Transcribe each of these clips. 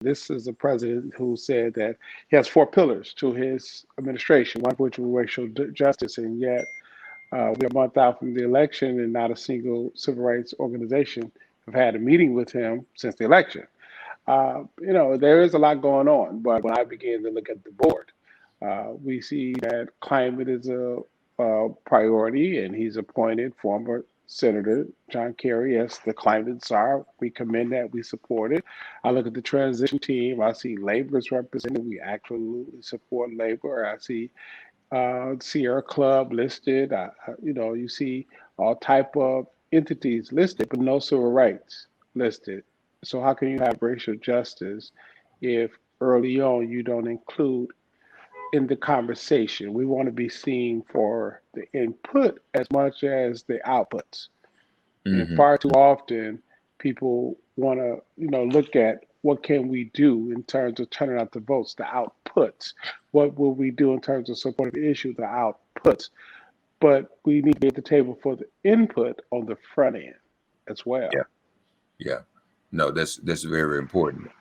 This is a president who said that he has four pillars to his administration, one of which was racial justice, and yet we're a month out from the election, and not a single civil rights organization have had a meeting with him since the election. There is a lot going on, but when I began to look at the board, we see that climate is a priority, and he's appointed former Senator John Kerry as the climate czar. We commend that. We support it. I look at the transition team. I see labor is represented. We absolutely support labor. I see Sierra Club listed. You see all type of entities listed, but no civil rights listed. So how can you have racial justice if early on you don't include in the conversation? We want to be seen for the input as much as the outputs. And Hmm. far too often, people want to, look at what can we do in terms of turning out the votes, the outputs. What will we do in terms of supporting the issue, the outputs? But we need to be at the table for the input on the front end as Yeah, well. yeah. No, that's very important.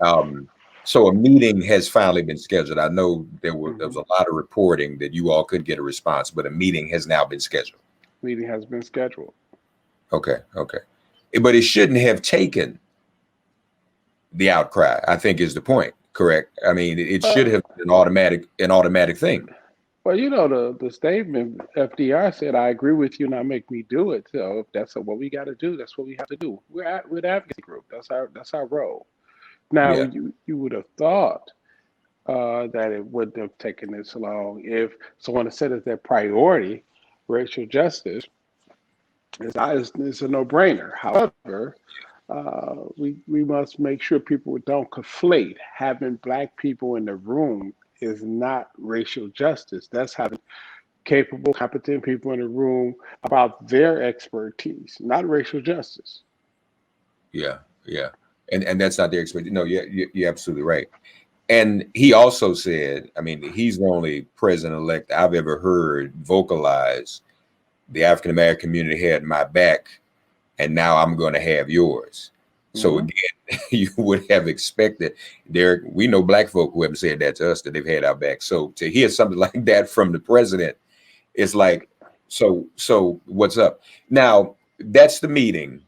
So a meeting has finally been scheduled. I know there was Hmm. a lot of reporting that you all could get a response, but a meeting has now been scheduled. Meeting has been scheduled. Okay, okay. But it shouldn't have taken the outcry, I think is the point, correct? I mean, it should Uh, have been an automatic thing. well, the statement FDR said, "I agree with you, now make me do it." So if that's what we got to do, that's what we have to do. We're the advocacy group. That's our role. Now, Yeah, you would have thought that it wouldn't have taken this long if someone had said it's their priority. Racial justice is a no-brainer. However, we must make sure people don't conflate. Having black people in the room is not racial justice. That's having capable, competent people in the room about their expertise, not racial justice. yeah, yeah. And that's not their expectation. No, you're absolutely right. And he also said, I mean, he's the only president-elect I've ever heard vocalize the African American community had my back, and now I'm going to have yours. So Hmm. again, you would have expected, Derrick, we know black folk who haven't said that to us, that they've had our back. So to hear something like that from the president, it's like, so what's up? Now, that's the meeting.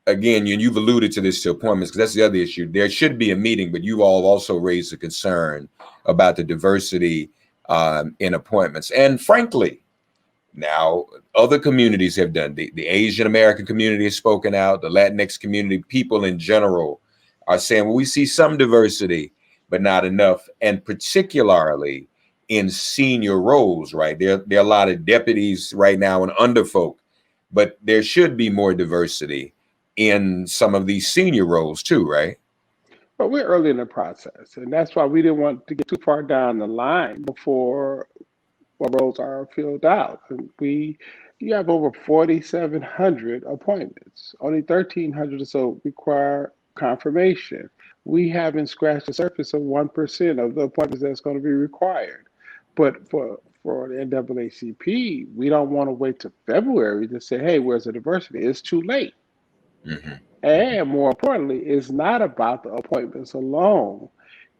Again, you've alluded to this to appointments, because that's the other issue. There should be a meeting, but you all also raised a concern about the diversity in appointments. And frankly, now, other communities have done. The Asian American community has spoken out. The Latinx community, people in general, are saying, well, we see some diversity, but not enough. And particularly in senior roles, right? There are a lot of deputies right now and underfolk, but there should be more diversity in some of these senior roles too, right? But we're early in the process, and that's why we didn't want to get too far down the line before roles are filled out. And you have over 4,700 appointments. Only 1,300 or so require confirmation. We haven't scratched the surface of 1% of the appointments that's going to be required. But for the NAACP, we don't want to wait till February to say, hey, where's the diversity? It's too late. Hmm. Hmm. And more importantly, it's not about the appointments alone.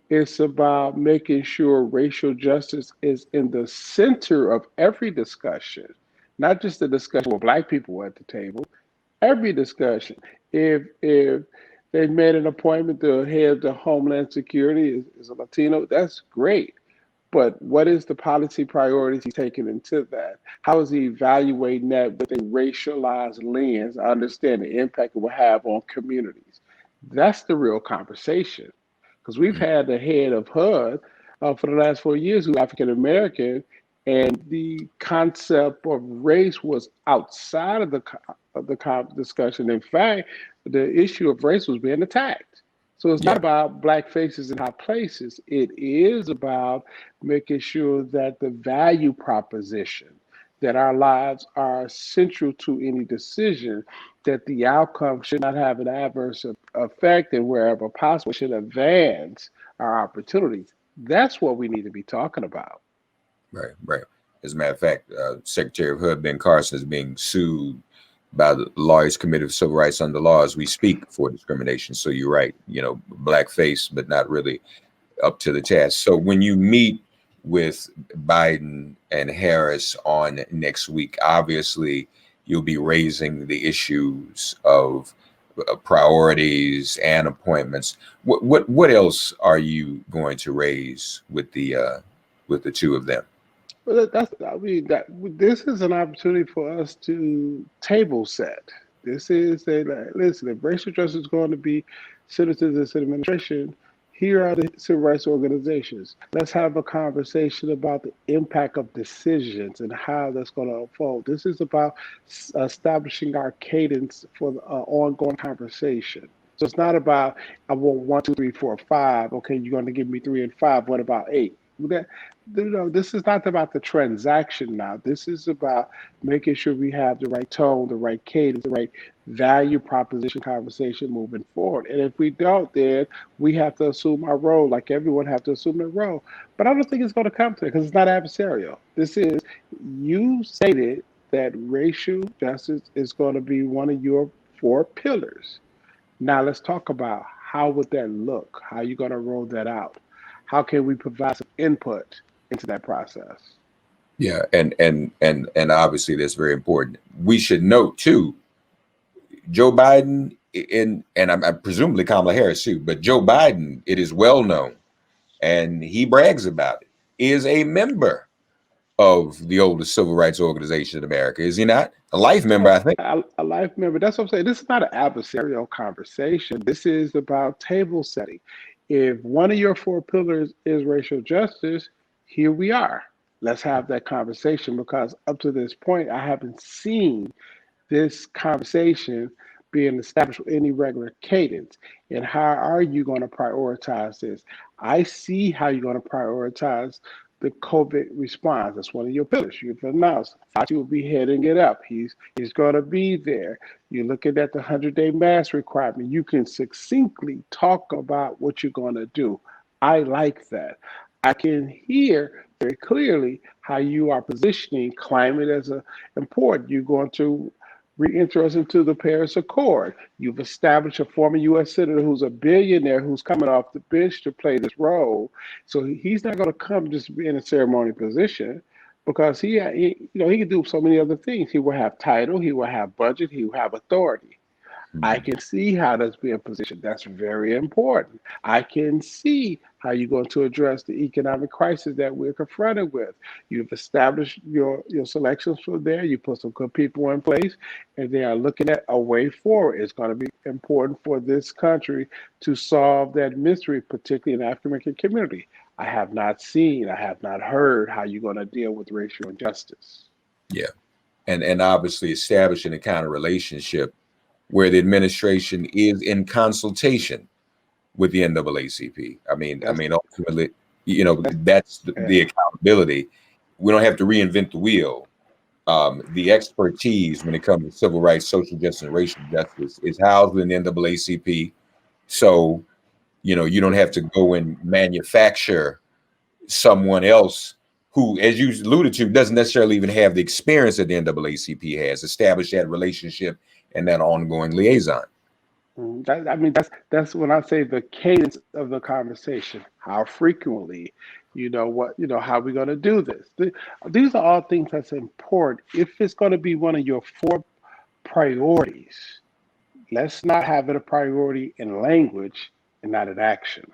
It's about making sure racial justice is in the center of every discussion, not just the discussion with black people at the table, every discussion. If they've made an appointment, the head of the Homeland Security is a Latino, that's great. But what is the policy priorities he's taking into that? How is he evaluating that with a racialized lens? I understand the impact it will have on communities. That's the real conversation. Because we've had the head of HUD for the last 4 years who's African American, and the concept of race was outside of the discussion. In fact, the issue of race was being attacked. So it's not Yeah. about black faces in high places. It is about making sure that the value proposition, that our lives are central to any decision, that the outcome should not have an adverse effect, and wherever possible, should advance our opportunities. That's what we need to be talking about. Right, right. As a matter of fact, Secretary of HUD Ben Carson is being sued by the Lawyers Committee of Civil Rights under laws, we speak for discrimination. So you're right, blackface, but not really up to the task. So when you meet with Biden and Harris on next week, obviously you'll be raising the issues of priorities and appointments. What else are you going to raise with the two of them? Well, I mean, this is an opportunity for us to table set. This is listen, if racial justice is going to be centered to this administration, here are the civil rights organizations. Let's have a conversation about the impact of decisions and how that's going to unfold. This is about establishing our cadence for the ongoing conversation. So it's not about I want one, two, three, four, five. Okay, you're going to give me three and five. What about eight? That, this is not about the transaction now. This is about making sure we have the right tone, the right cadence, the right value proposition conversation moving forward. And if we don't, then we have to assume our role, like everyone have to assume their role. But I don't think it's going to come to it because it's not adversarial. This is, you stated that racial justice is going to be one of your four pillars. Now let's talk about how would that look? How are you going to roll that out? How can we provide some input into that process? Yeah, and obviously that's very important. We should note too, Joe Biden and I'm presumably Kamala Harris too, but Joe Biden, it is well known, and he brags about it, is a member of the oldest civil rights organization in America. Is he not? A life member, I think. A life member. That's what I'm saying. This is not an adversarial conversation. This is about table setting. If one of your four pillars is racial justice, here we are. Let's have that conversation because up to this point, I haven't seen this conversation being established with any regular cadence. And how are you going to prioritize this? I see how you're going to prioritize the COVID response. That's one of your pillars. You've announced Fauci will be heading it up. He's going to be there. You're looking at the 100-day mask requirement. You can succinctly talk about what you're going to do. I like that. I can hear very clearly how you are positioning climate as important. You're going to re-enter us into the Paris Accord. You've established a former U.S. senator who's a billionaire who's coming off the bench to play this role. So he's not going to come just be in a ceremonial position because he can do so many other things. He will have title, he will have budget, he will have authority. I can see how that's being positioned. That's very important. I can see how you're going to address the economic crisis that we're confronted with. You've established your selections for there. You put some good people in place, and they are looking at a way forward. It's going to be important for this country to solve that mystery, particularly in the African American community. I have not seen, I have not heard how you're going to deal with racial injustice. Yeah, and obviously establishing a kind of relationship where the administration is in consultation with the NAACP. That's Ultimately, that's that's the yeah. accountability. We don't have to reinvent the wheel. The expertise when it comes to civil rights, social justice, and racial justice is housed in the NAACP. So, you don't have to go and manufacture someone else who, as you alluded to, doesn't necessarily even have the experience that the NAACP has. Establish that relationship and that ongoing liaison. That's when I say the cadence of the conversation. How frequently, how we're going to do this. These are all things that's important. If it's going to be one of your four priorities, let's not have it a priority in language and not in action.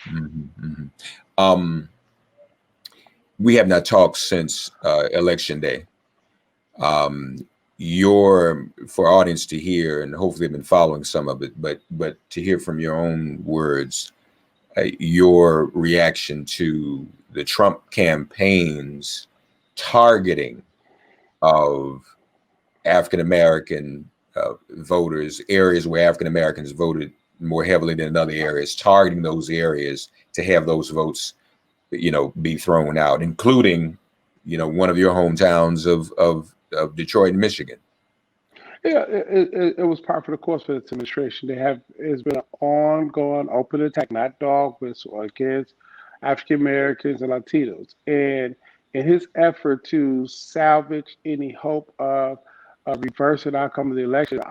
Mhm, mhm. Um, we have not talked since election day. Um, your for audience to hear, and hopefully they've been following some of it, but to hear from your own words, your reaction to the Trump campaign's targeting of African American voters, areas where African Americans voted more heavily than in other areas, targeting those areas to have those votes, be thrown out, including, one of your hometowns of Detroit, Michigan. Yeah, it was part of the course for this administration. It's been an ongoing open attack, not dog whistle, against African Americans and Latinos. And in his effort to salvage any hope of reverse an outcome of the election,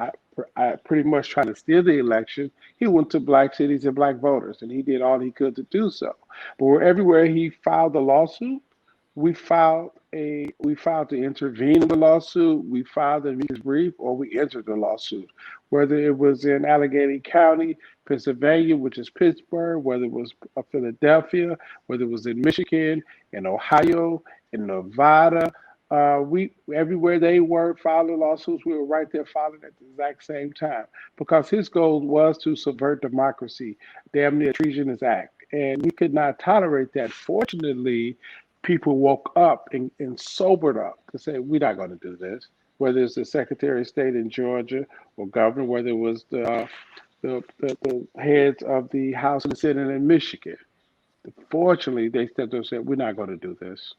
I pretty much trying to steal the election. He went to black cities and black voters, and he did all he could to do so. But everywhere he filed a lawsuit, we filed to intervene in the lawsuit, we filed an amicus brief, or we entered the lawsuit. Whether it was in Allegheny County, Pennsylvania, which is Pittsburgh, whether it was Philadelphia, whether it was in Michigan, in Ohio, in Nevada, we everywhere they were filing lawsuits, we were right there filing at the exact same time because his goal was to subvert democracy, damn near treasonous act, and we could not tolerate that. Fortunately, people woke up and sobered up to say we're not going to do this. Whether it's the Secretary of State in Georgia or governor, whether it was the heads of the House and the Senate in Michigan. Fortunately, they stepped up and said, we're not going to do this.